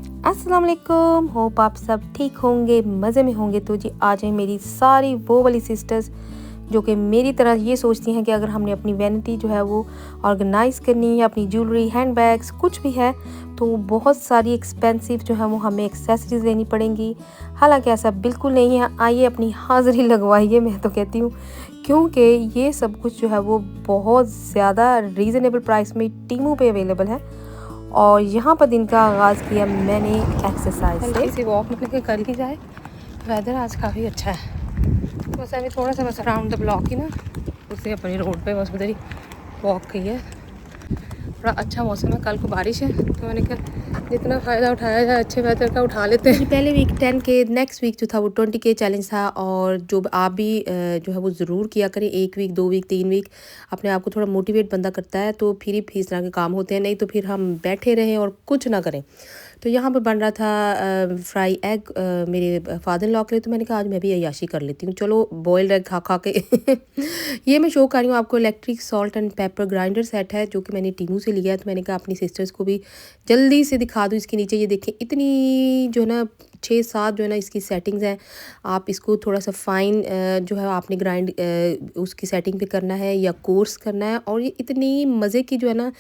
अस्सलाम वालेकुम। होप आप सब ठीक होंगे, मज़े में होंगे। तो जी आज है मेरी सारी वो वाली सिस्टर्स जो कि मेरी तरह ये सोचती हैं कि अगर हमने अपनी वैनिटी जो है वो ऑर्गेनाइज़ करनी है, अपनी ज्वेलरी, हैंड बैग्स कुछ भी है, तो बहुत सारी एक्सपेंसिव जो है वो हमें एक्सेसरीज लेनी पड़ेंगी। हालांकि ऐसा बिल्कुल नहीं है। आइए अपनी हाज़िरी लगवाइए, मैं तो कहती हूँ, क्योंकि ये सब कुछ जो है वो बहुत ज़्यादा रीज़नेबल प्राइस में टीमू पे अवेलेबल है। और यहाँ पर दिन का आगाज़ किया मैंने एक्सरसाइज से। हल्की सी वॉक मतलब कर ली जाए। वेदर आज काफ़ी अच्छा है, तो बस अभी थोड़ा सा बस अराउंड द ब्लॉक ही ना, उससे अपनी रोड पे बस उधर ही वॉक की है। थोड़ा अच्छा मौसम है, कल को बारिश है, तो मैंने कहा जितना फ़ायदा उठाया जाए अच्छे वेदर का उठा लेते हैं। पहले वीक 10 के, नेक्स्ट वीक जो था वो 20 के चैलेंज था। और जो आप भी जो है वो ज़रूर किया करें। 1 वीक, 2 वीक, 3 वीक अपने आप को थोड़ा मोटिवेट बंदा करता है, तो फिर ही इस तरह के काम होते हैं। नहीं तो फिर हम बैठे रहें और कुछ ना करें। तो यहाँ पर बन रहा था फ्राई एग मेरे फादर इन लॉ के लिए, तो मैंने कहा आज मैं भी अय्याशी कर लेती हूँ, चलो बॉयल्ड एग खा खा के ये मैं शो कर रही हूँ आपको। Electric salt and paper grinder set है जो कि मैंने टीमू से लिया है। तो मैंने कहा अपनी सिस्टर्स को भी जल्दी से दिखा दूँ। इसके नीचे ये देखें, इतनी जो है ना 6-7 जो है ना इसकी सेटिंग्स हैं। आप इसको थोड़ा सा फाइन जो है आपने ग्राइंड उसकी सेटिंग पे करना है या कोर्स करना है। और ये इतनी मज़े की जो है ना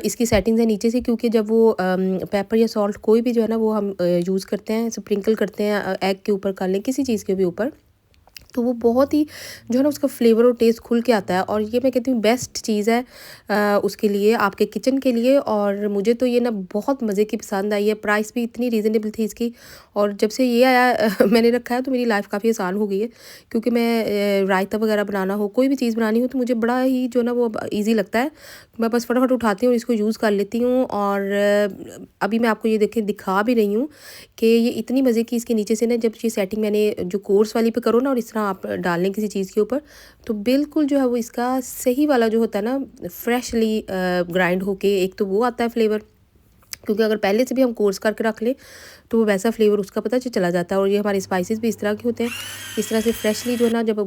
इसकी सेटिंग्स है नीचे से, क्योंकि जब वो पेपर या सॉल्ट कोई भी जो है ना वो हम यूज़ करते हैं, स्प्रिंकल करते हैं एग के ऊपर, कर लें किसी चीज़ के भी ऊपर, तो वो बहुत ही जो है ना उसका फ्लेवर और टेस्ट खुल के आता है। और ये मैं कहती हूँ बेस्ट चीज़ है उसके लिए, आपके किचन के लिए। और मुझे तो ये ना बहुत मज़े की पसंद आई है। प्राइस भी इतनी रीज़नेबल थी इसकी। और जब से ये आया मैंने रखा है, तो मेरी लाइफ काफ़ी आसान हो गई है। क्योंकि मैं रायता वगैरह बनाना हो, कोई भी चीज़ बनानी हो, तो मुझे बड़ा ही जो ना वो ईजी लगता है। मैं बस फटाफट उठाती हूँ और इसको यूज़ कर लेती हूँ। और अभी मैं आपको ये देखें दिखा भी रही हूँ कि ये इतनी मज़े की इसके नीचे से ना, जब ये सेटिंग मैंने जो कोर्स वाली पे करो ना और इस तरह आप डाल लें किसी चीज़ के ऊपर, तो बिल्कुल जो है वो इसका सही वाला जो होता है ना फ्रेशली ग्राइंड होके, एक तो वो आता है फ्लेवर, क्योंकि अगर पहले से भी हम कोर्स करके रख लें तो वो वैसा फ्लेवर उसका पता चला जाता है। और ये हमारे स्पाइसेस भी इस तरह के होते हैं, इस तरह से फ्रेशली जो है ना जब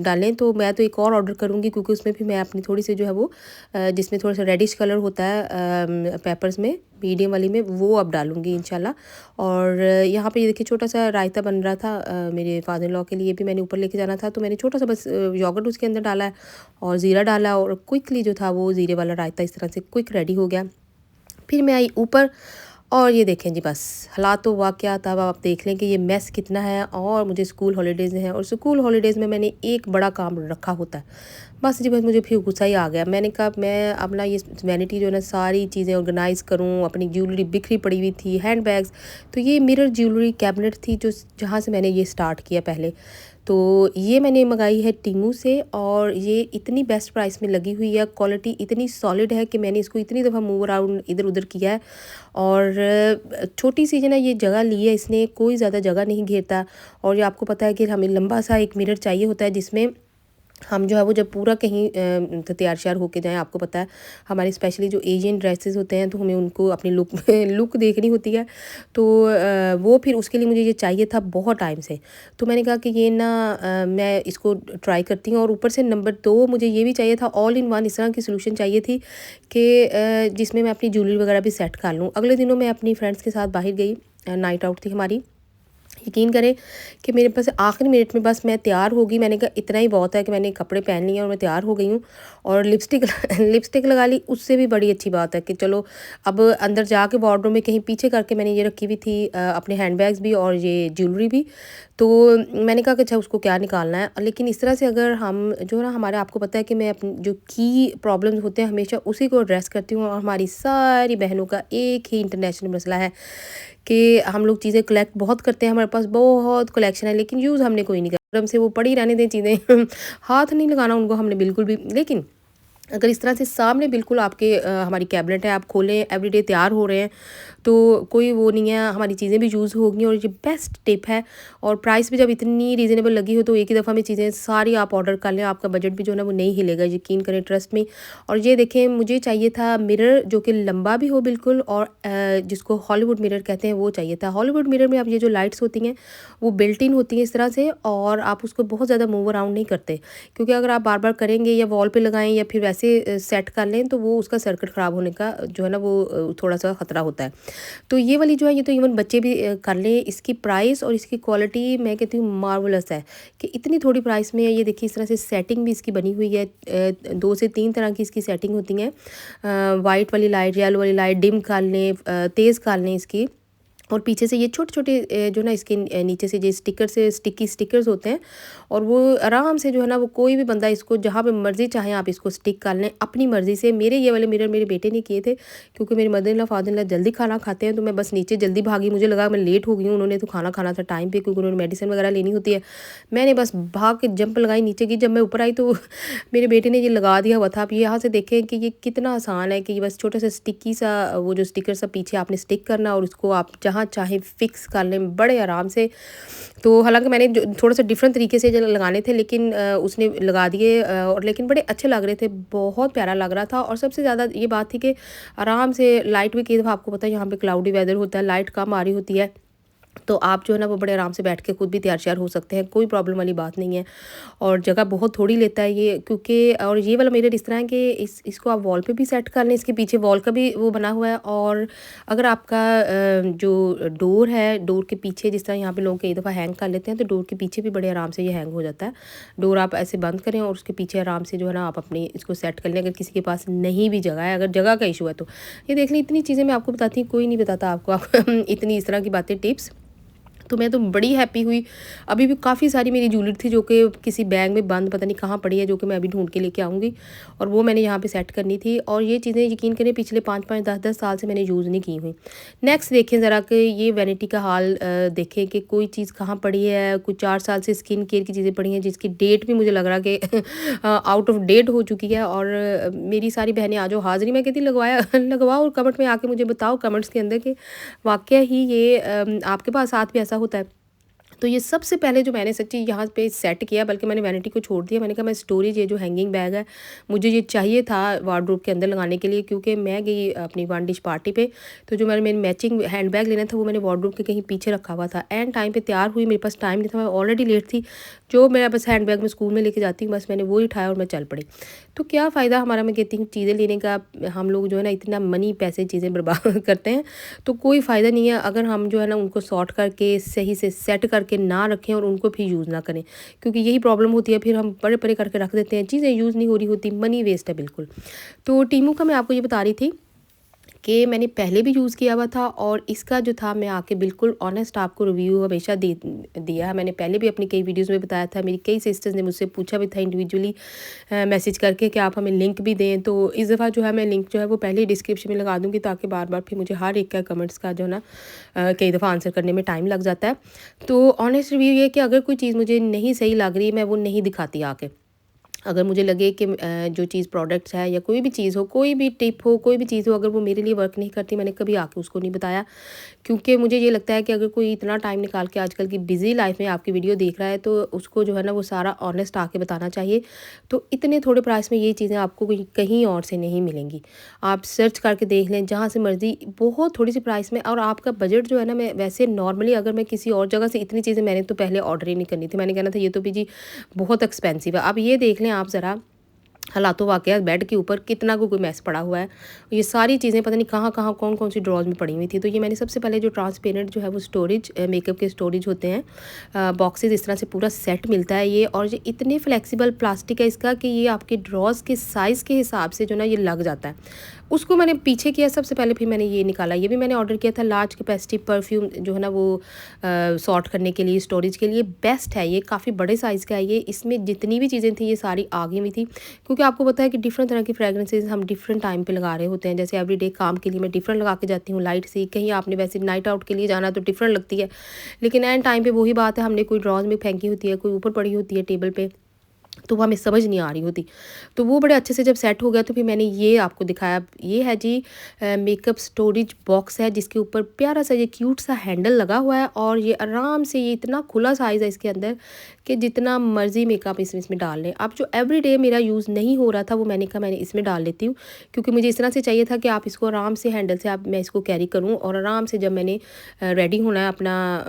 डालें। तो मैं तो एक और ऑर्डर करूँगी, क्योंकि उसमें भी मैं अपनी थोड़ी सी जो है वो जिसमें थोड़ा सा रेडिश कलर होता है पेपर्स में, मीडियम वाली में, वो अब डालूंगी इंशाल्लाह। और यहाँ पे ये देखिए छोटा सा रायता बन रहा था मेरे फादर इन लॉ के लिए भी, मैंने ऊपर लेके जाना था, तो मैंने छोटा सा बस योगर्ट उसके अंदर डाला है और ज़ीरा डाला, और क्विकली जो था वो ज़ीरे वाला रायता इस तरह से क्विक रेडी हो गया। फिर मैं आई ऊपर, और ये देखें जी बस हालात तो वाक़या, तब आप देख लें कि ये मैस कितना है। और मुझे स्कूल हॉलीडेज़ हैं, और स्कूल हॉलीडेज़ में मैंने एक बड़ा काम रखा होता है, बस जी बस मुझे फिर गुस्सा ही आ गया। मैंने कहा मैं अपना ये वैनिटी जो है ना सारी चीज़ें ऑर्गेनाइज़ करूँ। अपनी ज्वेलरी बिखरी पड़ी हुई थी, हैंड बैग्स, तो ये मिरर ज्वेलरी कैबिनेट थी जो जहाँ से मैंने ये स्टार्ट किया पहले। तो ये मैंने मंगाई है टीमू से, और ये इतनी बेस्ट प्राइस में लगी हुई है। क्वालिटी इतनी सॉलिड है कि मैंने इसको इतनी दफ़ा मूव अराउंड इधर उधर किया है। और छोटी सी जो ना ये जगह ली है इसने, कोई ज़्यादा जगह नहीं घेरता। और ये आपको पता है कि हमें लंबा सा एक मिरर चाहिए होता है, जिसमें हम जो है वो जब पूरा कहीं तैयार श्यार होके जाएं, आपको पता है हमारे स्पेशली जो एशियन ड्रेसेस होते हैं, तो हमें उनको अपनी लुक लुक देखनी होती है। तो वो फिर उसके लिए मुझे ये चाहिए था बहुत टाइम से। तो मैंने कहा कि ये ना मैं इसको ट्राई करती हूँ। और ऊपर से नंबर 2 मुझे ये भी चाहिए था, ऑल इन वन इस तरह की सोल्यूशन चाहिए थी कि जिसमें मैं अपनी ज्वेलरी वगैरह भी सेट कर लूँ। अगले दिनों मैं अपनी फ्रेंड्स के साथ बाहर गई, नाइट आउट थी हमारी। यकीन करें कि मेरे पास आखिरी मिनट में बस मैं तैयार होगी, मैंने कहा इतना ही बहुत है कि मैंने कपड़े पहन लिए और मैं तैयार हो गई हूँ। और लिपस्टिक लिपस्टिक लगा ली, उससे भी बड़ी अच्छी बात है कि चलो अब अंदर जाके वार्डरोब में कहीं पीछे करके मैंने ये रखी हुई थी अपने हैंडबैग्स भी और ये ज्वेलरी भी। तो मैंने कहा कि अच्छा उसको क्या निकालना है। लेकिन इस तरह से अगर हम जो है ना, हमारे आपको पता है कि मैं अपनी जो की प्रॉब्लम्स होते हैं हमेशा उसी को एड्रेस करती हूँ। और हमारी सारी बहनों का एक ही इंटरनेशनल मसला है कि हम लोग चीज़ें कलेक्ट बहुत करते हैं, हमारे पास बहुत कलेक्शन है, लेकिन यूज़ हमने कोई नहीं करा। हमसे वो पड़ी रहने दें चीज़ें हाथ नहीं लगाना उनको हमने बिल्कुल भी। लेकिन अगर इस तरह से सामने बिल्कुल आपके हमारी कैबिनेट है, आप खोलें एवरीडे तैयार हो रहे हैं, तो कोई वो नहीं है, हमारी चीज़ें भी यूज़ होगी। और ये बेस्ट टिप है। और प्राइस भी जब इतनी रीज़नेबल लगी हो, तो एक ही दफ़ा में चीज़ें सारी आप ऑर्डर कर लें, आपका बजट भी जो है ना वो नहीं हिलेगा, यकीन करें, ट्रस्ट में। और ये देखें, मुझे चाहिए था मिरर जो कि लंबा भी हो बिल्कुल, और जिसको हॉलीवुड मिरर कहते हैं वो चाहिए था। हॉलीवुड मिरर में अब ये जो लाइट्स होती हैं वो बिल्ट इन होती हैं इस तरह से, और आप उसको बहुत ज़्यादा मूव अराउंड नहीं करते, क्योंकि अगर आप बार बार करेंगे या वॉल पे लगाएं या फिर वैसे सेट कर लें, तो वो उसका सर्किट ख़राब होने का जो है ना वो थोड़ा सा ख़तरा होता है। तो ये वाली जो है ये तो इवन बच्चे भी कर लें। इसकी प्राइस और इसकी क्वालिटी मैं कहती हूँ मार्वलस है कि इतनी थोड़ी प्राइस में है। ये देखिए इस तरह से सेटिंग भी इसकी बनी हुई है, 2 से 3 तरह की इसकी सेटिंग होती हैं। वाइट वाली लाइट, येलो वाली लाइट, डिम कर लें, तेज़ कर लें इसकी। और पीछे से ये छोटे छोटे जो ना इसके नीचे से जो स्टिकी स्टिकर्स होते हैं, और वो आराम से जो है ना वो कोई भी बंदा इसको जहाँ पे मर्ज़ी चाहे आप इसको स्टिक कर लें अपनी मर्ज़ी से। मेरे ये वाले मिरर मेरे बेटे ने किए थे, क्योंकि मेरे mother in law father in law जल्दी खाना खाते हैं, तो मैं बस नीचे जल्दी भागी। मुझे लगा मैं लेट हो गई हूँ, उन्होंने तो खाना खाना था टाइम पे, क्योंकि उन्होंने मेडिसिन वगैरह लेनी होती है। मैंने बस भाग के जंप लगाई नीचे की। जब मैं ऊपर आई तो मेरे बेटे ने ये लगा दिया हुआ था। आप ये यहाँ से देखें कि ये कितना आसान है, कि ये बस छोटा सा स्टिकी सा वो जो स्टिकर सा पीछे आपने स्टिक करना, और उसको आप जहाँ चाहे फिक्स कर लें बड़े आराम से। तो हालांकि मैंने जो थोड़ा सा डिफरेंट तरीके से जो लगाने थे, लेकिन उसने लगा दिए, और लेकिन बड़े अच्छे लग रहे थे, बहुत प्यारा लग रहा था। और सबसे ज़्यादा ये बात थी कि आराम से लाइट भी, कई दफ़ा आपको पता है यहाँ पे क्लाउडी वेदर होता है, लाइट कम आ रही होती है, तो आप जो है ना वो बड़े आराम से बैठ के खुद भी तैयार श्यार हो सकते हैं, कोई प्रॉब्लम वाली बात नहीं है। और जगह बहुत थोड़ी लेता है ये, क्योंकि और ये वाला मिरर इस तरह है कि इसको आप वॉल पे भी सेट कर लें। इसके पीछे वॉल का भी वो बना हुआ है। और अगर आपका जो डोर है, डोर के पीछे जिस तरह यहाँ पे लोग कई दफ़ा हैंग कर लेते हैं, तो डोर के पीछे भी बड़े आराम से ये हैंग हो जाता है। डोर आप ऐसे बंद करें और उसके पीछे आराम से जो है ना आप अपनी इसको सेट कर लें, अगर किसी के पास नहीं भी जगह है, अगर जगह का इशू है तो। ये देख लें, इतनी चीज़ें मैं आपको बताती हूँ, कोई नहीं बताता आपको इतनी इस तरह की बातें, टिप्स। तो मैं तो बड़ी हैप्पी हुई। अभी भी काफ़ी सारी मेरी ज्वेलरी थी जो कि किसी बैग में बंद पता नहीं कहाँ पड़ी है, जो कि मैं अभी ढूंढ के लेके आऊँगी, और वो मैंने यहाँ पे सेट करनी थी। और ये चीज़ें यकीन करें पिछले 5-5 10-10 साल से मैंने यूज़ नहीं की हुई। नेक्स्ट देखें ज़रा कि ये वैनिटी का हाल देखें कि कोई चीज़ कहाँ पड़ी है। कुछ 4 साल से स्किन केयर की चीज़ें पड़ी हैं, जिसकी डेट भी मुझे लग रहा कि आउट ऑफ डेट हो चुकी है। और मेरी सारी बहनें आ जाओ हाज़िरी, मैं कहती लगवाया लगवाओ, और कमेंट में आके मुझे बताओ कमेंट्स के अंदर कि वाकया ही ये आपके पास साथ भी ऐसा होता है। तो ये सबसे पहले जो मैंने सच्ची यहाँ पे सेट किया, बल्कि मैंने वैनिटी को छोड़ दिया। मैंने कहा मैं स्टोरेज, ये जो हैंगिंग बैग है मुझे ये चाहिए था वार्डरोब के अंदर लगाने के लिए, क्योंकि मैं गई अपनी 1 डिश पार्टी पे, तो जो मैंने मैचिंग हैंड बैग लेना था वो मैंने वार्डरोब के कहीं पीछे रखा हुआ था। एंड टाइम पे तैयार हुई, मेरे पास टाइम नहीं था, मैं ऑलरेडी लेट थी। जो मैं बस हैंड बैग में स्कूल में लेके जाती हूँ, बस मैंने वही उठाया और मैं चल पड़ी। तो क्या फ़ायदा हमारा, मैं कहती हूँ, चीज़ें लेने का। हम लोग जो है ना इतना मनी पैसे चीज़ें बर्बाद करते हैं, तो कोई फ़ायदा नहीं है अगर हम जो है ना उनको सॉर्ट करके सही से सेट करके ना रखें और उनको फिर यूज़ ना करें, क्योंकि यही प्रॉब्लम होती है। फिर हम बड़े बड़े करके रख देते हैं, चीज़ें यूज़ नहीं हो रही होती, मनी वेस्ट है बिल्कुल। तो टीमू का मैं आपको ये बता रही थी कि मैंने पहले भी यूज़ किया हुआ था, और इसका जो था मैं आके बिल्कुल ऑनेस्ट आपको रिव्यू हमेशा दिया है। मैंने पहले भी अपनी कई वीडियोस में बताया था। मेरी कई सिस्टर्स ने मुझसे पूछा भी था इंडिविजुअली मैसेज करके कि आप हमें लिंक भी दें। तो इस दफ़ा जो है मैं लिंक जो है वो पहले ही डिस्क्रिप्शन में लगा दूँगी, ताकि बार बार फिर मुझे हर एक का कमेंट्स का जो है ना कई दफ़ा आंसर करने में टाइम लग जाता है। तो ऑनेस्ट रिव्यू ये कि अगर कोई चीज़ मुझे नहीं सही लग रही, मैं वो नहीं दिखाती आके। अगर मुझे लगे कि जो चीज़ प्रोडक्ट्स है या कोई भी चीज़ हो, कोई भी टिप हो, कोई भी चीज़ हो, अगर वो मेरे लिए वर्क नहीं करती, मैंने कभी आके उसको नहीं बताया। क्योंकि मुझे ये लगता है कि अगर कोई इतना टाइम निकाल के आजकल की बिज़ी लाइफ में आपकी वीडियो देख रहा है, तो उसको जो है ना वो सारा ऑनेस्ट आके बताना चाहिए। तो इतने थोड़े प्राइस में ये चीज़ें आपको कहीं और से नहीं मिलेंगी। आप सर्च करके देख लें जहाँ से मर्ज़ी, बहुत थोड़ी सी प्राइस में। और आपका बजट जो है ना, मैं वैसे नॉर्मली अगर मैं किसी और जगह से इतनी चीज़ें, मैंने तो पहले ऑर्डर ही नहीं करनी थी। मैंने कहना था ये तो भी जी बहुत एक्सपेंसिव है। अब ये देख लें आप ज़रा, हालातों वाकया बेड के ऊपर कितना कोई मैस पड़ा हुआ है। ये सारी चीज़ें पता नहीं कहाँ कहाँ कौन कौन सी ड्रॉज में पड़ी हुई थी। तो ये मैंने सबसे पहले जो ट्रांसपेरेंट जो है वो स्टोरेज, मेकअप के स्टोरेज होते हैं, बॉक्सेस इस तरह से पूरा सेट मिलता है ये। और ये इतने फ्लेक्सिबल प्लास्टिक है इसका कि ये आपके ड्रॉज के साइज़ के हिसाब से जो ना ये लग जाता है। उसको मैंने पीछे किया सबसे पहले, फिर मैंने ये निकाला। ये भी मैंने ऑर्डर किया था, लार्ज कैपेसिटी परफ्यूम जो है ना वो सॉर्ट करने के लिए, स्टोरेज के लिए बेस्ट है ये, काफ़ी बड़े साइज़ का है ये। इसमें जितनी भी चीज़ें थी ये सारी आ गई हुई थी, क्योंकि आपको पता है कि डिफरेंट तरह की फ्रेगरेंसेज हम डिफरेंट टाइम पे लगा रहे होते हैं। जैसे एवरीडे काम के लिए मैं डिफरेंट लगा के जाती हूँ लाइट सी, कहीं आपने वैसे नाइट आउट के लिए जाना तो डिफरेंट लगती है। लेकिन एंड टाइम पे वही बात है, हमने कोई ड्रॉज में फेंकी होती है, कोई ऊपर पड़ी होती है टेबल पे, तो वो हमें समझ नहीं आ रही होती। तो वो बड़े अच्छे से जब सेट हो गया, तो फिर मैंने ये आपको दिखाया। ये है जी मेकअप स्टोरेज बॉक्स है, जिसके ऊपर प्यारा सा ये क्यूट सा हैंडल लगा हुआ है, और ये आराम से, ये इतना खुला साइज़ है इसके अंदर कि जितना मर्ज़ी मेकअप इसमें डाल लें आप। जो एवरीडे मेरा यूज़ नहीं हो रहा था, वो मैंने कहा मैंने इसमें डाल लेती हूँ, क्योंकि मुझे इस तरह से चाहिए था कि आप इसको आराम से हैंडल से आप मैं इसको कैरी करूँ, और आराम से जब मैंने रेडी होना है अपना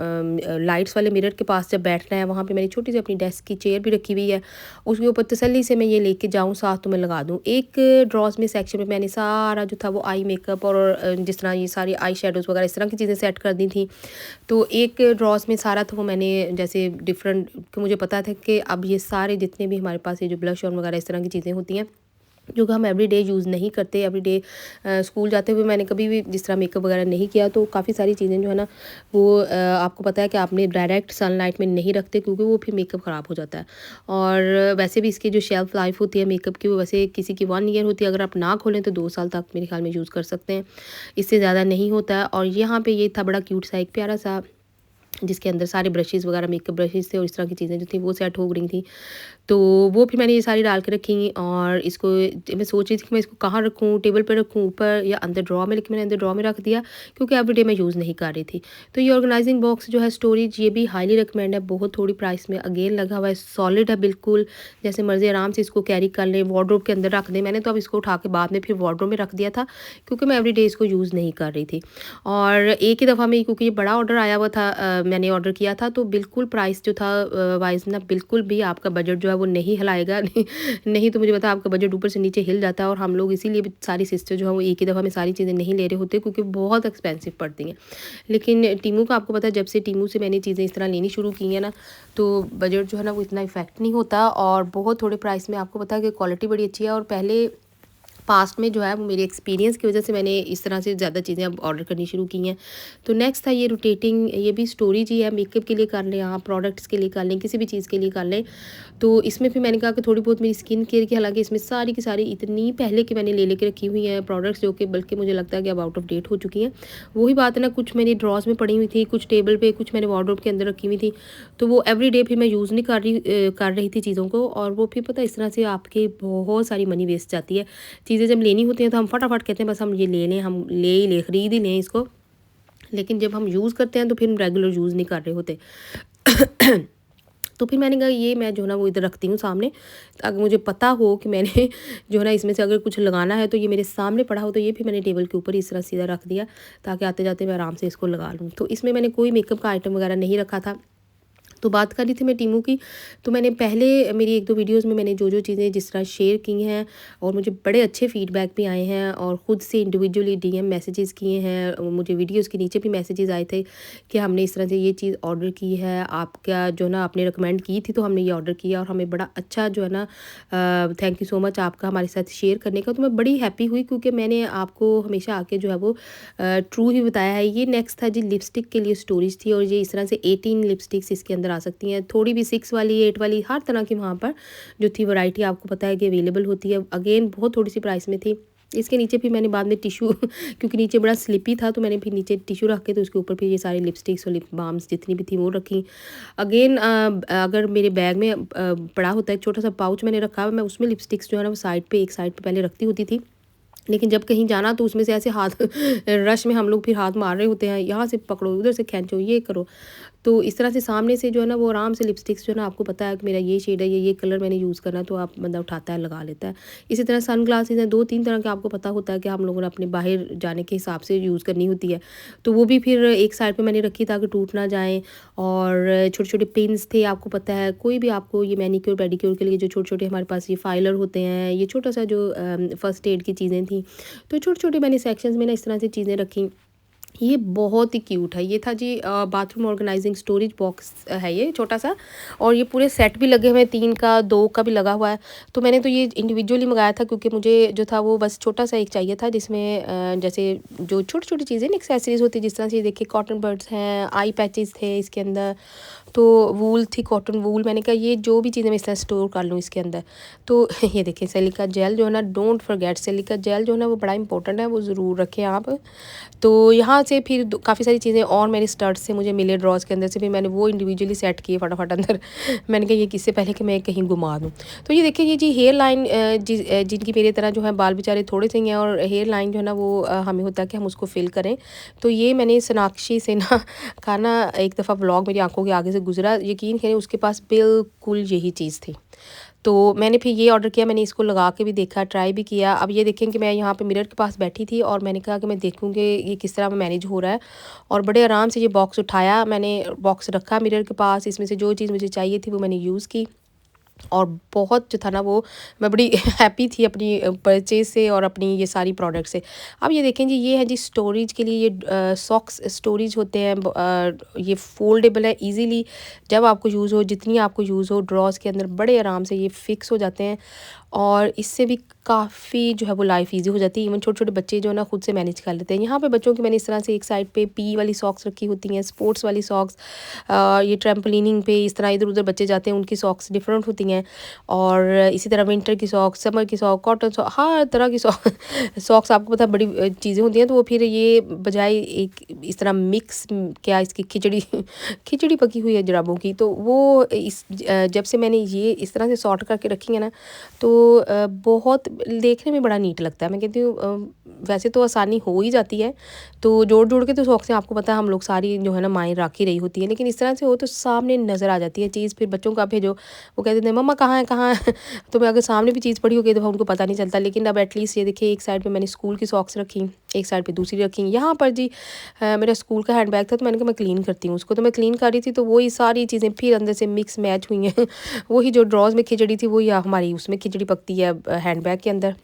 लाइट्स वाले मिरर के पास जब बैठना है, वहाँ पे मैंने छोटी सी अपनी डेस्क की चेयर भी रखी हुई है, उसके ऊपर तसल्ली से मैं ये लेके जाऊँ साथ तो मैं लगा दूँ। एक ड्रॉज़ में सेक्शन में मैंने सारा जो था वो आई मेकअप और जिस तरह ये सारी आई शेडोज़ वगैरह इस तरह की चीज़ें सेट कर दी थी। तो एक ड्रॉज़ में सारा था वो मैंने जैसे डिफरेंट, कि मुझे पता था कि अब ये सारे जितने भी हमारे पास ये जो ब्लश ऑन वगैरह इस तरह की चीज़ें होती हैं जो कि हम एवरीडे यूज़ नहीं करते, एवरीडे स्कूल जाते हुए मैंने कभी भी जिस तरह मेकअप वगैरह नहीं किया, तो काफ़ी सारी चीज़ें जो है ना वो आपको पता है कि आपने डायरेक्ट सनलाइट में नहीं रखते क्योंकि वो फिर मेकअप ख़राब हो जाता है। और वैसे भी इसकी जो शेल्फ़ लाइफ होती है मेकअप की वो वैसे किसी की 1 ईयर होती है, अगर आप ना खोलें तो 2 साल तक मेरे ख्याल में यूज़ कर सकते हैं, इससे ज़्यादा नहीं होता है। और यहाँ पे ये था बड़ा क्यूट सा एक प्यारा सा, जिसके अंदर सारे ब्रशेज़ वगैरह मेकअप ब्रशेज़ थे और इस तरह की चीज़ें जो थी वो सेट हो रही थी। तो वो फिर मैंने ये सारी डाल के रखी और इसको मैं सोच रही थी कि मैं इसको कहाँ रखूँ, टेबल पे रखूँ, ऊपर या अंदर ड्रॉ में, लेकिन मैंने अंदर ड्रॉ में रख दिया क्योंकि एवरीडे मैं यूज़ नहीं कर रही थी। तो ये ऑर्गेनाइजिंग बॉक्स जो है स्टोरेज, ये भी हाईली रिकमेंड है, बहुत थोड़ी प्राइस में अगेन लगा हुआ है, सॉलिड है बिल्कुल, जैसे मर्ज़ी आराम से इसको कैरी कर लें, वार्डरोब के अंदर रख दें। मैंने तो अब इसको उठा के बाद में फिर वार्डरोब में रख दिया था क्योंकि मैं एवरीडे इसको यूज़ नहीं कर रही थी। और एक ही दफ़ा में, क्योंकि ये बड़ा ऑर्डर आया हुआ था, मैंने ऑर्डर किया था, तो बिल्कुल प्राइस जो था वाइज़ ना बिल्कुल भी आपका बजट जो है वो नहीं हिलाएगा। नहीं, नहीं तो मुझे पता है आपका बजट ऊपर से नीचे हिल जाता है, और हम लोग इसीलिए भी सारी सिस्टर जो है वो एक ही दफ़ा में सारी चीज़ें नहीं ले रहे होते क्योंकि बहुत एक्सपेंसिव पड़ती हैं। लेकिन टीमू का आपको पता है, जब से टीमू से मैंने चीज़ें इस तरह लेनी शुरू की हैं ना, तो बजट जो है ना वो इतना इफ़ेक्ट नहीं होता और बहुत थोड़े प्राइस में आपको पता है कि क्वालिटी बड़ी अच्छी है। और पहले पास्ट में जो है वो मेरे एक्सपीरियंस की वजह से मैंने इस तरह से ज़्यादा चीज़ें अब ऑर्डर करनी शुरू की हैं। तो नेक्स्ट था ये रोटेटिंग, ये भी स्टोरेज ही है, मेकअप के लिए कर लें आप, प्रोडक्ट्स के लिए कर लें, किसी भी चीज़ के लिए कर लें। तो इसमें फिर मैंने कहा कि थोड़ी बहुत मेरी स्किन केयर की, हालांकि इसमें सारी की सारी इतनी पहले की मैंने ले लेके रखी हुई हैं प्रोडक्ट्स, जो कि बल्कि मुझे लगता है कि अब आउट ऑफ डेट हो चुकी हैं। वही बात है ना, कुछ मेरी ड्रॉज में पड़ी हुई थी, कुछ टेबल पे, कुछ मैंने वार्डरोब के अंदर रखी हुई थी, तो वो एवरीडे फिर मैं यूज़ नहीं कर रही थी चीज़ों को, और वो फिर पता है इस तरह से आपकी बहुत सारी मनी वेस्ट जाती है। चीज़ें जब लेनी होती हैं तो हम फटाफट कहते हैं बस हम ये ले लें, हम ले ही ले, ख़रीद ही लें इसको, लेकिन जब हम यूज़ करते हैं तो फिर हम रेगुलर यूज़ नहीं कर रहे होते। तो फिर मैंने कहा ये मैं जो है ना वो इधर रखती हूँ सामने, ताकि मुझे पता हो कि मैंने जो है ना इसमें से अगर कुछ लगाना है तो ये मेरे सामने पड़ा हो। तो ये भी मैंने टेबल के ऊपर इस तरह सीधा रख दिया ताकि आते जाते मैं आराम से इसको लगा लूँ। तो इसमें मैंने कोई मेकअप का आइटम वगैरह नहीं रखा था। तो बात कर रही थी मैं टीमू की, तो मैंने पहले मेरी 1-2 वीडियोज़ में मैंने जो चीज़ें जिस तरह शेयर की हैं और मुझे बड़े अच्छे फीडबैक भी आए हैं, और ख़ुद से इंडिविजुअली डीएम मैसेजेस किए हैं, मुझे वीडियोज़ के नीचे भी मैसेजेस आए थे कि हमने इस तरह से ये चीज़ ऑर्डर की है, आपका जो ना आपने रिकमेंड की थी तो हमने ये ऑर्डर किया और हमें बड़ा अच्छा जो है ना, थैंक यू सो मच आपका हमारे साथ शेयर करने का। तो मैं बड़ी हैप्पी हुई क्योंकि मैंने आपको हमेशा आके जो है वो ट्रू ही बताया है। ये नेक्स्ट था जी, लिपस्टिक के लिए स्टोरेज थी, और ये इस तरह से 18 लिपस्टिक्स इसके अंदर आ सकती हैं, थोड़ी भी 6 वाली, 8 वाली, हर तरह की वहाँ पर जो थी वैरायटी आपको पता है कि अवेलेबल होती है। अगेन बहुत थोड़ी सी प्राइस में थी। इसके नीचे फिर मैंने बाद में टिशू क्योंकि नीचे बड़ा स्लिपी था, तो मैंने फिर नीचे टिशू रख के तो उसके ऊपर फिर ये सारी लिपस्टिक्स और लिप बाम्स जितनी भी थी वो रखी। अगेन अगर मेरे बैग में पड़ा होता है एक छोटा सा पाउच मैंने रखा हुआ, मैं उसमें लिपस्टिक्स जो है ना वो साइड पे, एक साइड पे पहले रखती होती थी, लेकिन जब कहीं जाना तो उसमें से ऐसे हाथ रश में हम लोग फिर हाथ मार रहे होते हैं, यहाँ से पकड़ो, उधर से खींचो, ये करो। तो इस तरह से सामने से जो है ना वो आराम से लिपस्टिक्स जो है ना, आपको पता है कि मेरा ये शेड है, ये कलर मैंने यूज़ करना है, तो आप बंदा उठाता है लगा लेता है। इसी तरह सन ग्लासेस हैं 2-3 तरह के, आपको पता होता है कि हम लोगों ने अपने बाहर जाने के हिसाब से यूज़ करनी होती है, तो वो भी फिर एक साइड पे मैंने रखी ताकि टूट ना जाएँ। और छोटे छोटे पिन्स थे, आपको पता है कोई भी आपको ये मैनिक्योर पेडिक्योर के लिए जो छोटे छोटे हमारे पास ये फाइलर होते हैं, ये छोटा सा जो फर्स्ट एड की चीज़ें थी, तो छोटे छोटे मैंने सेक्शंस में ना इस तरह से चीज़ें रखी। ये बहुत ही क्यूट है। ये था जी बाथरूम ऑर्गेनाइजिंग स्टोरेज बॉक्स है ये छोटा सा, और ये पूरे सेट भी लगे हुए हैं, 3 का 2 का भी लगा हुआ है। तो मैंने तो ये इंडिविजुअली मंगाया था क्योंकि मुझे जो था वो बस छोटा सा एक चाहिए था, जिसमें जैसे जो छोटी छोटी चीज़ें एक्सेसरीज होती है, जिस तरह से देखिए कॉटन बड्स हैं, आई पैचेस थे इसके अंदर, तो वूल थी, कॉटन वूल। मैंने कहा ये जो भी चीज़ें मैं इस तरह स्टोर कर लूँ इसके अंदर। तो ये देखिए सिलिका जेल जो है ना, डोंट फॉरगेट सिलिका जेल जो है ना वो बड़ा इंपॉर्टेंट है, वो ज़रूर रखें आप। तो यहाँ से फिर काफ़ी सारी चीज़ें और मेरे स्टर्ट से मुझे मिले ड्रॉज के अंदर से, फिर मैंने वो इंडिविजुअली सेट किए फटाफट अंदर। मैंने कहा ये किससे पहले कि मैं कहीं घुमा दूँ। तो ये देखिए ये जी हेयर लाइन, जिनकी मेरी तरह जो है बाल बेचारे थोड़े से ही हैं और हेयर लाइन जो है ना वो हमें होता है कि हम उसको फिल करें। तो ये मैंने सोनाक्षी से ना का ना एक दफ़ा व्लॉग मेरी आंखों के आगे से गुजरा, यकीन करें उसके पास बिल्कुल यही चीज़ थी। तो मैंने फिर ये ऑर्डर किया, मैंने इसको लगा के भी देखा, ट्राई भी किया। अब ये देखें कि मैं यहाँ पे मिरर के पास बैठी थी और मैंने कहा कि मैं देखूँ कि ये किस तरह मैनेज हो रहा है, और बड़े आराम से ये बॉक्स उठाया, मैंने बॉक्स रखा मिरर के पास, इसमें से जो चीज़ मुझे चाहिए थी वो मैंने यूज़ की। और बहुत जो था ना वो मैं बड़ी हैप्पी थी अपनी परचेज़ से और अपनी ये सारी प्रोडक्ट से। अब ये देखें जी, ये है जी स्टोरेज के लिए, ये सॉक्स स्टोरेज होते हैं। ये फ़ोल्डेबल है ईज़िली, जब आपको यूज़ हो, जितनी आपको यूज़ हो, ड्रॉज़ के अंदर बड़े आराम से ये फ़िक्स हो जाते हैं। और इससे भी काफ़ी जो है वो लाइफ ईज़ी हो जाती है। इवन छोटे-छोटे बच्चे जो है ना खुद से मैनेज कर लेते हैं। यहाँ पे बच्चों की मैंने इस तरह से एक साइड पे पी वाली सॉक्स रखी होती हैं, स्पोर्ट्स वाली सॉक्स। ये ट्रैम्पोलिनिंग पे इस तरह इधर-उधर बच्चे जाते हैं, उनकी सॉक्स डिफरेंट होती हैं। और इसी तरह विंटर की सॉक्स, समर की सॉक, कॉटन सॉक, हर तरह की सॉक्स आपको पता है बड़ी चीज़ें होती हैं। तो वो फिर ये बजाय एक इस तरह मिक्स क्या इसकी खिचड़ी खिचड़ी पकी हुई है जुराबों की, तो वो जब से मैंने ये इस तरह से सॉर्ट करके रखी है ना, तो बहुत देखने में बड़ा नीट लगता है। मैं कहती हूँ वैसे तो आसानी हो ही जाती है, तो जोड़-जोड़ के तो सॉक्सें आपको पता है हम लोग सारी जो है ना माएँ रख ही रही होती हैं, लेकिन इस तरह से हो तो सामने नज़र आ जाती है चीज़। फिर बच्चों को आप भेजो, वो कहते थे मम्मा कहाँ है, कहाँ है? तो मैं अगर सामने भी चीज़ पड़ी होगी तो उनको पता नहीं चलता। लेकिन अब एटलीस्ट ये देखिए, एक साइड पे मैंने स्कूल की सॉक्स रखी, एक साइड पे दूसरी रखी। यहाँ पर जी मेरा स्कूल का हैंडबैग था, तो मैंने कहा मैं क्लीन करती हूँ उसको, तो मैं क्लीन कर रही थी, तो वही सारी चीज़ें फिर अंदर से मिक्स मैच हुई हैं। वही जो ड्रॉज़ में खिचड़ी थी, वही हमारी उसमें खिचड़ी पकती है हैंडबैग के अंदर।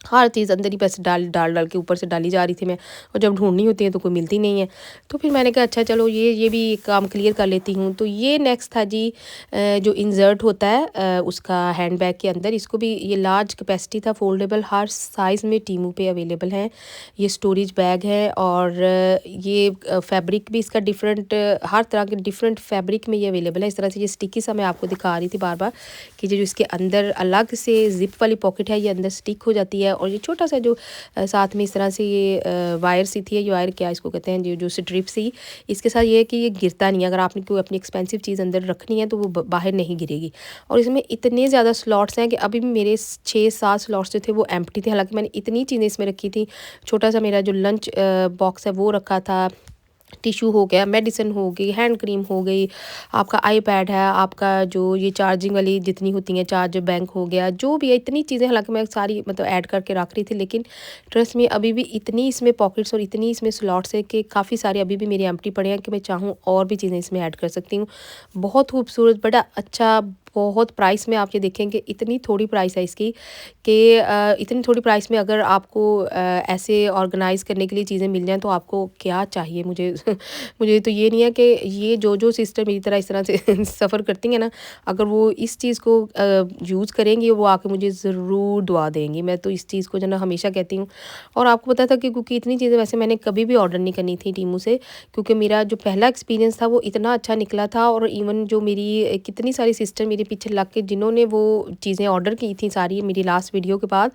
हर चीज़ अंदर ही पैसे डाल के ऊपर से डाली जा रही थी मैं, और जब ढूँढनी होती है तो कोई मिलती नहीं है। तो फिर मैंने कहा अच्छा चलो ये भी काम क्लियर कर लेती हूँ। तो ये नेक्स्ट था जी जो इंसर्ट होता है उसका हैंडबैग के अंदर। इसको भी ये लार्ज कैपेसिटी था, फोल्डेबल, हर साइज़ में टीमू पे अवेलेबल है। ये स्टोरेज बैग है, और ये फैब्रिक भी इसका डिफरेंट, हर तरह के डिफरेंट फैब्रिक में ये अवेलेबल है। इस तरह से ये स्टिकी सा मैं आपको दिखा रही थी बार बार कि जो इसके अंदर अलग से जिप वाली पॉकेट है, ये अंदर स्टिक हो जाती है। और ये छोटा सा जो साथ में इस तरह से ये वायर सी थी है, ये वायर क्या इसको कहते हैं, जो स्ट्रिप सी, इसके साथ ये है कि ये गिरता नहीं है। अगर आपने कोई अपनी एक्सपेंसिव चीज़ अंदर रखनी है तो वो बाहर नहीं गिरेगी। और इसमें इतने ज़्यादा स्लॉट्स हैं कि अभी भी मेरे 6-7 स्लॉट्स जो थे वो एम्प्टी थे। हालांकि मैंने इतनी चीज़ें इसमें रखी थी। छोटा सा मेरा जो लंच बॉक्स है वो रखा था, टिश्यू हो गया, मेडिसिन हो गई, हैंड क्रीम हो गई, आपका आईपैड है, आपका जो ये चार्जिंग वाली जितनी होती हैं, चार्जर बैंक हो गया, जो भी है इतनी चीज़ें, हालांकि मैं सारी मतलब ऐड करके रख रही थी। लेकिन ट्रस्ट में अभी भी इतनी इसमें पॉकेट्स और इतनी इसमें स्लॉट्स है कि काफ़ी सारे अभी भी मेरे एम्प्टी पड़े हैं कि मैं चाहूँ और भी चीज़ें इसमें ऐड कर सकती हूँ। बहुत खूबसूरत, बड़ा अच्छा, बहुत प्राइस में आप ये देखें कि इतनी थोड़ी प्राइस है इसकी कि इतनी थोड़ी प्राइस में अगर आपको ऐसे ऑर्गेनाइज़ करने के लिए चीज़ें मिल जाएँ तो आपको क्या चाहिए। मुझे मुझे तो ये नहीं है कि ये जो सिस्टर मेरी तरह इस तरह से सफ़र करती हैं ना, अगर वो इस चीज़ को यूज़ करेंगी, वो आके मुझे ज़रूर दुआ देंगी। मैं तो इस चीज़ को जो ना हमेशा कहती हूँ। और आपको पता था कि क्योंकि इतनी चीज़ें वैसे मैंने कभी भी ऑर्डर नहीं करनी थी टीमू से, क्योंकि मेरा जो पहला एक्सपीरियंस था वो इतना अच्छा निकला था। और इवन जो मेरी कितनी सारी सिस्टर मेरे पीछे लग के जिन्होंने वो चीज़ें ऑर्डर की थी सारी मेरी लास्ट वीडियो के बाद,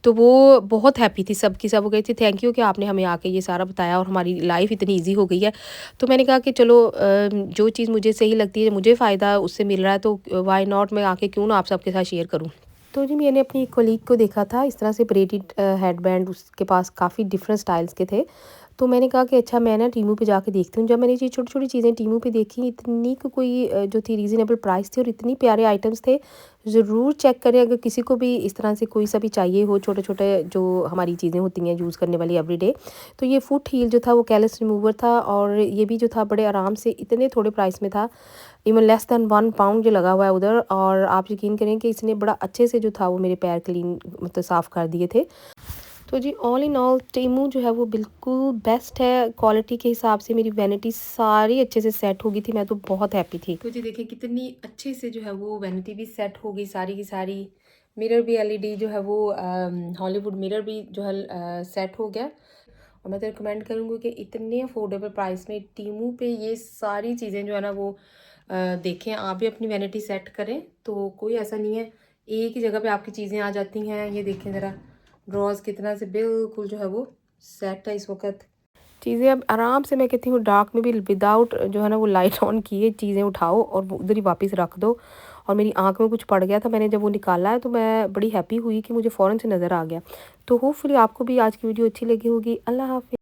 तो वो बहुत हैप्पी थी, सब की सब वो गई थी थैंक यू कि आपने हमें आके ये सारा बताया और हमारी लाइफ इतनी ईजी हो गई है। तो मैंने कहा कि चलो जो चीज़ मुझे सही लगती है, मुझे फ़ायदा उससे मिल रहा है, तो व्हाई नॉट, मैं आके क्यों ना आप सबके साथ शेयर करूँ। तो जी मैंने अपनी कोलीग को देखा था इस तरह से ब्रेडेड हेडबैंड, उसके पास काफ़ी डिफरेंट स्टाइल्स के थे। तो मैंने कहा कि अच्छा मैं ना टीमू पे जाके देखती हूँ। जब मैंने ये छोटी-छोटी चीज़ें टीमू पे देखी, इतनी कोई जो थी रीज़नेबल प्राइस थी और इतनी प्यारे आइटम्स थे। ज़रूर चेक करें अगर किसी को भी इस तरह से कोई सा भी चाहिए हो, छोटे-छोटे जो हमारी चीज़ें होती हैं यूज़ करने वाली एवरीडे। तो ये फुट हील जो था वो कैलस रिमूवर था, और ये भी जो था बड़े आराम से इतने थोड़े प्राइस में था। इवन लेस दैन 1 पाउंड जो लगा हुआ है उधर। और आप यकीन करें कि इसने बड़ा अच्छे से जो था वो मेरे पैर क्लीन मतलब साफ़ कर दिए थे। तो जी ऑल इन ऑल टीमू जो है वो बिल्कुल बेस्ट है क्वालिटी के हिसाब से। मेरी वैनिटी सारी अच्छे से सेट हो गई थी, मैं तो बहुत हैप्पी थी। तो जी देखिए कितनी अच्छे से जो है वो वैनिटी भी सेट हो गई सारी की सारी। मिरर भी एलईडी जो है वो हॉलीवुड मिरर भी जो है सेट हो गया। और मैं तो रिकमेंड करूँगी कि इतने अफोर्डेबल प्राइस में टीमू पे ये सारी चीज़ें जो है ना वो देखें, आप भी अपनी वैनिटी सेट करें। तो कोई ऐसा नहीं है, एक ही जगह पे आपकी चीज़ें आ जाती हैं। ये देखें ज़रा ड्रॉज कितना से बिल्कुल जो है वो सेट है इस वक्त। चीज़ें अब आराम से, मैं कहती हूँ डार्क में भी विदाउट जो है ना वो लाइट ऑन किए चीज़ें उठाओ और वो उधर ही वापस रख दो। और मेरी आंख में कुछ पड़ गया था, मैंने जब वो निकाला है तो मैं बड़ी हैप्पी हुई कि मुझे फ़ौरन से नज़र आ गया। तो होपफुली आपको भी आज की वीडियो अच्छी लगी होगी। अल्लाह हाफ़िज़।